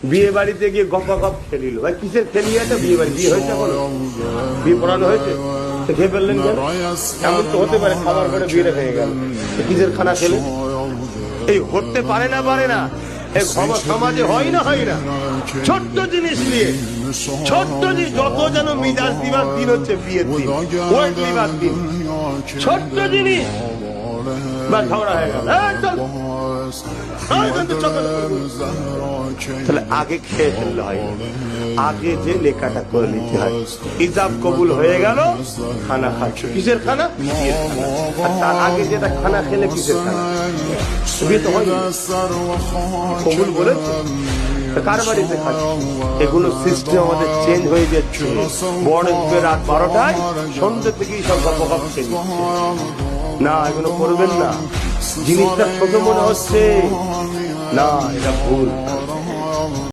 বিয়ে বাড়িতে গিয়ে গপা গপ খেলিল। ভাই কিসের খেলি এটা? বিয়ে বাড়ি বিয়ে হয়েছে এখনো? বিয়ে পড়ানো হয়েছে? খেয়ে ফেললেন কেন? এমন তো হতে পারে খাবার পরে বিয়েটা ভেঙে গেল, কিসের খানা খেলে? এই হতে পারে না, পারে না। এই সমাজে হয় না, হয় না। ছোট্ট জিনিস নিয়ে, ছোট্ট জিনিস, যত যেন মিজাজ দিবার দিন হচ্ছে বিয়ের দিন, ওয়ার্ড দিবার দিন, ছোট্ট জিনিস বা ঝগড়া হয়ে গেল। তাহলে আগে খেয়ে ফেললে হয় না, আগে যে লেখাটা করে নিতে হয়। ইজাব কবুল হয়ে গেল, খানা খাচ্ছ, কিসের খানা? আর তার আগে যেটা খানা খেলে কিসের খানা? বিয়ে তো হয় কবুল বলেছে, কার বাড়িতে খাচ্ছ? এগুলো সিস্টেম আমাদের চেঞ্জ হয়ে যাচ্ছে। বড় রাত 12টায় সন্ধ্যে থেকেই সব গপ চেঞ্জ না, এগুলো করবেন না। জিনিসটা ছোট মনে হচ্ছে না, এটা ভুল।